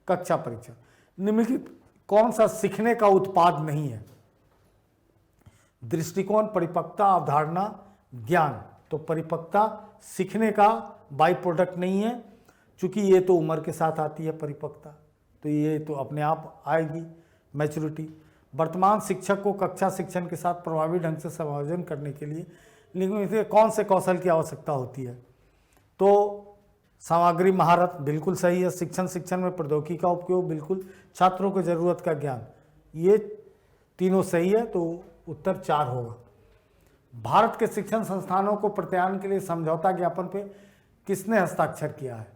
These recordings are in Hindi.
कक्षा परीक्षा। निम्नलिखित कौन सा सीखने का उत्पाद नहीं है? दृष्टिकोण, परिपक्वता, अवधारणा, ज्ञान। तो परिपक्वता सीखने का बाई प्रोडक्ट नहीं है, क्योंकि ये तो उम्र के साथ आती है परिपक्वता, तो ये तो अपने आप आएगी मैच्योरिटी। वर्तमान शिक्षक को कक्षा शिक्षण के साथ प्रभावी ढंग से समायोजन करने के लिए निम्नलिखित कौन से कौशल की आवश्यकता होती है? तो सामग्री महारत बिल्कुल सही है। शिक्षण में प्रौद्योगिकी का उपयोग बिल्कुल। छात्रों को जरूरत का ज्ञान, ये तीनों सही है, तो उत्तर 4 होगा। भारत के शिक्षण संस्थानों को प्रत्यायन के लिए समझौता ज्ञापन पे किसने हस्ताक्षर किया है?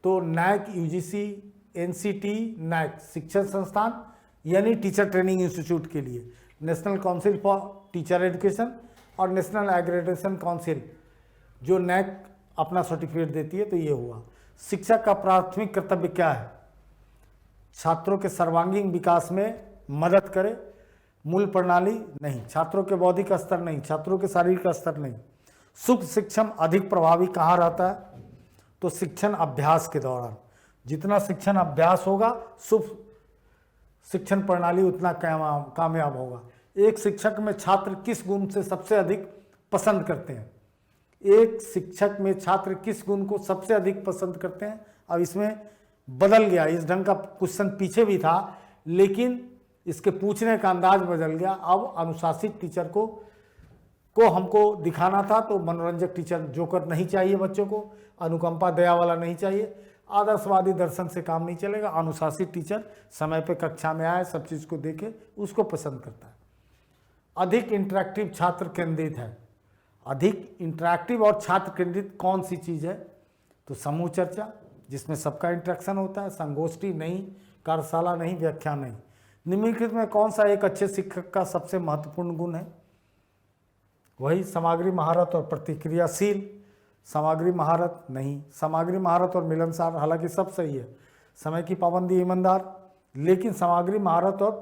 तो नैक, यूजीसी, एनसीटी, नैक शिक्षण संस्थान यानी टीचर ट्रेनिंग इंस्टीट्यूट के लिए, national council for teacher education और नेशनल एग्रेडेशन काउंसिल जो नैक अपना सर्टिफिकेट देती है, तो ये हुआ। शिक्षक का प्राथमिक कर्तव्य क्या है? छात्रों के सर्वांगीण विकास में मदद करे। मूल प्रणाली नहीं, छात्रों के बौद्धिक स्तर नहीं, छात्रों के शारीरिक स्तर नहीं। सुख शिक्षण अधिक प्रभावी कहाँ रहता है? तो शिक्षण अभ्यास के दौरान। जितना शिक्षण अभ्यास होगा, शुभ शिक्षण प्रणाली उतना कामयाब होगा। एक शिक्षक में छात्र किस गुण से सबसे अधिक पसंद करते हैं? एक शिक्षक में छात्र किस गुण को सबसे अधिक पसंद करते हैं? अब इसमें बदल गया, इस ढंग का क्वेश्चन पीछे भी था, लेकिन इसके पूछने का अंदाज बदल गया। अब अनुशासित टीचर को हमको दिखाना था, तो मनोरंजक टीचर जोकर नहीं चाहिए बच्चों को, अनुकंपा दया वाला नहीं चाहिए, आदर्शवादी दर्शन से काम नहीं चलेगा। अनुशासित टीचर समय पे कक्षा में आए, सब चीज़ को देखे, उसको पसंद करता है। अधिक इंटरेक्टिव छात्र केंद्रित है। अधिक इंटरेक्टिव और छात्र केंद्रित कौन सी चीज़ है? तो समूह चर्चा, जिसमें सबका इंटरेक्शन होता है। संगोष्ठी नहीं, कार्यशाला नहीं, व्याख्यान नहीं। निम्नलिखित में कौन सा एक अच्छे शिक्षक का सबसे महत्वपूर्ण गुण है? वही सामग्री महारत और प्रतिक्रियाशील। सामग्री महारत नहीं, सामग्री महारत और मिलनसार, हालांकि सब सही है। समय की पाबंदी, ईमानदार, लेकिन सामग्री महारत और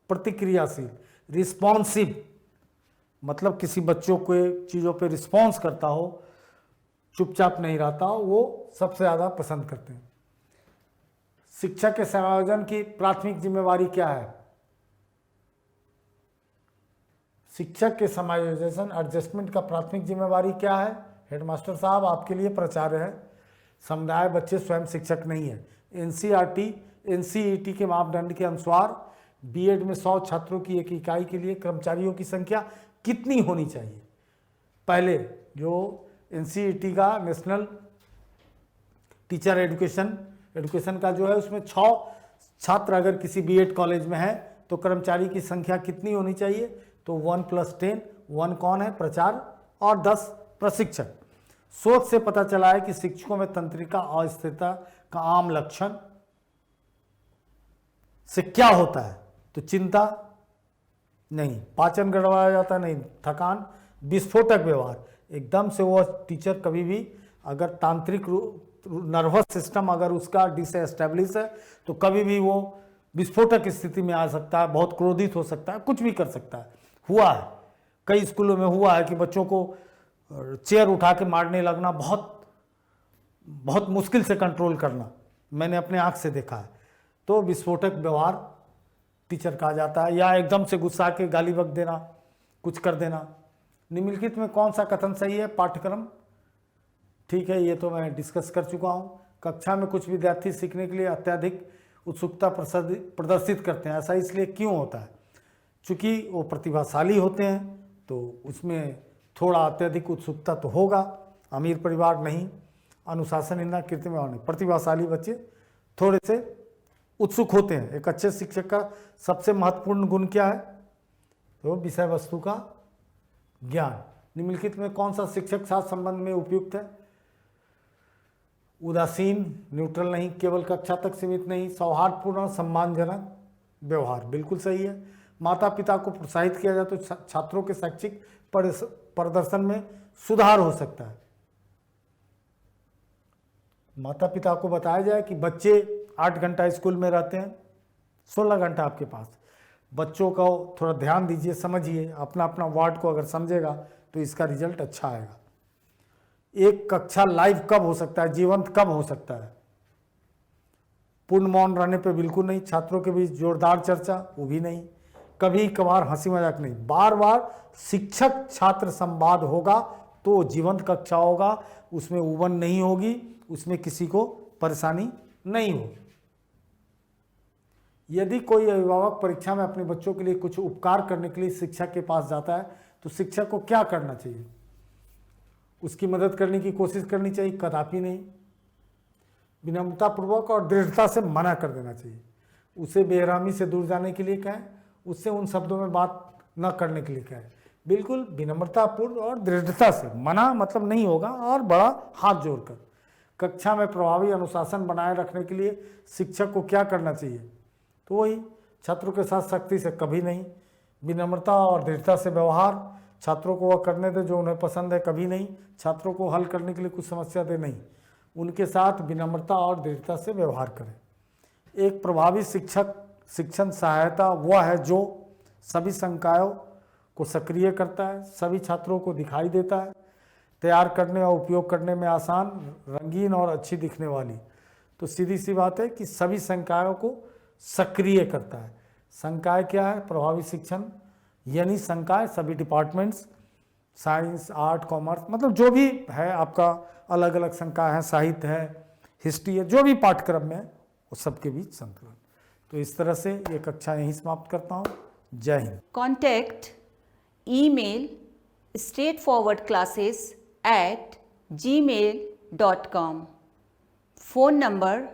प्रतिक्रियाशील, रिस्पॉन्सिव, मतलब किसी बच्चों के चीज़ों पे रिस्पॉन्स करता हो, चुपचाप नहीं रहता हो, वो सबसे ज़्यादा पसंद करते हैं। शिक्षक के समायोजन की प्राथमिक जिम्मेवारी क्या है? शिक्षक के समायोजन एडजस्टमेंट का प्राथमिक जिम्मेवारी क्या है? हेडमास्टर साहब आपके लिए प्राचार्य है। समुदाय बच्चे स्वयं शिक्षक नहीं है। एनसीईटी के मापदंड के अनुसार बीएड में 100 छात्रों की एक इकाई के लिए कर्मचारियों की संख्या कितनी होनी चाहिए? पहले जो एनसीईटी का नेशनल टीचर एजुकेशन का जो है, उसमें 6 छात्र अगर किसी बीएड कॉलेज में है तो कर्मचारी की संख्या कितनी होनी चाहिए? तो 1 + 10। 1 कौन है? प्रचार, और 10 प्रशिक्षक। शोध से पता चला है कि शिक्षकों में तंत्रिका अस्थिरता का आम लक्षण से क्या होता है? तो चिंता नहीं, पाचन गड़बड़ा जाता नहीं, थकान, विस्फोटक व्यवहार। एकदम से वो टीचर कभी भी अगर तांत्रिक नर्वस सिस्टम अगर उसका डिसएस्टेब्लिश है तो कभी भी वो विस्फोटक स्थिति में आ सकता है, बहुत क्रोधित हो सकता है, कुछ भी कर सकता है। हुआ है, कई स्कूलों में हुआ है कि बच्चों को चेयर उठा के मारने लगना, बहुत मुश्किल से कंट्रोल करना, मैंने अपने आंख से देखा है। तो विस्फोटक व्यवहार टीचर कहा जाता है, या एकदम से गुस्सा के गाली बक देना, कुछ कर देना। निम्नलिखित में कौन सा कथन सही है? पाठ्यक्रम ठीक है, ये तो मैं डिस्कस कर चुका हूँ। कक्षा में कुछ विद्यार्थी सीखने के लिए अत्यधिक उत्सुकता प्रदर्शित करते हैं। ऐसा इसलिए क्यों होता है? चूँकि वो प्रतिभाशाली होते हैं, तो उसमें थोड़ा अत्यधिक उत्सुकता तो होगा। अमीर परिवार नहीं, अनुशासनहीनता, कृत्रिम और नहीं, प्रतिभाशाली बच्चे थोड़े से उत्सुक होते हैं। एक अच्छे शिक्षक का सबसे महत्वपूर्ण गुण क्या है? तो विषय वस्तु का ज्ञान। निम्नलिखित में कौन सा शिक्षक साथ संबंध में उपयुक्त है? उदासीन, न्यूट्रल नहीं, केवल कक्षा तक सीमित नहीं, सौहार्दपूर्ण, सम्मानजनक व्यवहार, बिल्कुल सही है। माता पिता को प्रोत्साहित किया जाए तो छात्रों के शैक्षिक प्रदर्शन में सुधार हो सकता है। माता पिता को बताया जाए कि बच्चे 8 घंटा स्कूल में रहते हैं, 16 घंटा आपके पास, बच्चों को थोड़ा ध्यान दीजिए, समझिए, अपना अपना वार्ड को अगर समझेगा तो इसका रिजल्ट अच्छा आएगा। एक कक्षा लाइव कब हो सकता है, जीवंत कब हो सकता है? पूर्ण मौन रहने पे बिल्कुल नहीं, छात्रों के बीच जोरदार चर्चा वो भी नहीं, कभी कभार हंसी मजाक नहीं, बार बार शिक्षक छात्र संवाद होगा तो जीवंत कक्षा होगा, उसमें उबन नहीं होगी, उसमें किसी को परेशानी नहीं होगी। यदि कोई अभिभावक परीक्षा में अपने बच्चों के लिए कुछ उपकार करने के लिए शिक्षक के पास जाता है तो शिक्षक को क्या करना चाहिए? उसकी मदद करने की कोशिश करनी चाहिए? कदापि नहीं। विनम्रतापूर्वक और दृढ़ता से मना कर देना चाहिए। उसे बेरहमी से दूर जाने के लिए कहें, उससे उन शब्दों में बात न करने के लिए कहें। बिल्कुल विनम्रतापूर्ण और दृढ़ता से मना मतलब नहीं होगा, और बड़ा हाथ जोड़कर। कक्षा में प्रभावी अनुशासन बनाए रखने के लिए शिक्षक को क्या करना चाहिए? तो वही, छात्रों के साथ सख्ती से कभी नहीं, विनम्रता और दृढ़ता से व्यवहार, छात्रों को वह करने दे जो उन्हें पसंद है कभी नहीं, छात्रों को हल करने के लिए कुछ समस्या दे नहीं, उनके साथ विनम्रता और दृढ़ता से व्यवहार करें। एक प्रभावी शिक्षण सहायता वह है जो सभी संकायों को सक्रिय करता है, सभी छात्रों को दिखाई देता है, तैयार करने और उपयोग करने में आसान, रंगीन और अच्छी दिखने वाली। तो सीधी सी बात है कि सभी संकायों को सक्रिय करता है। संकाय क्या है? प्रभावी शिक्षण यानी संकाय सभी डिपार्टमेंट्स, साइंस, आर्ट, कॉमर्स, मतलब जो भी है आपका अलग अलग संकाय है, साहित्य है, हिस्ट्री है, जो भी पाठ्यक्रम में है वो सबके बीच संतुलन। तो इस तरह से ये कक्षा यहीं समाप्त करता हूँ। जय Hind. Contact email straightforwardclasses@gmail.com. Phone number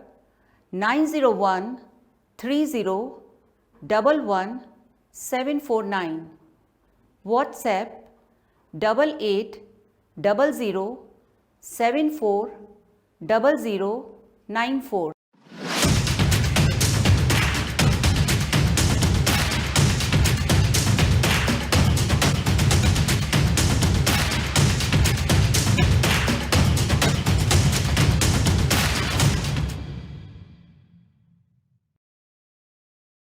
90130111749. WhatsApp 8800740094.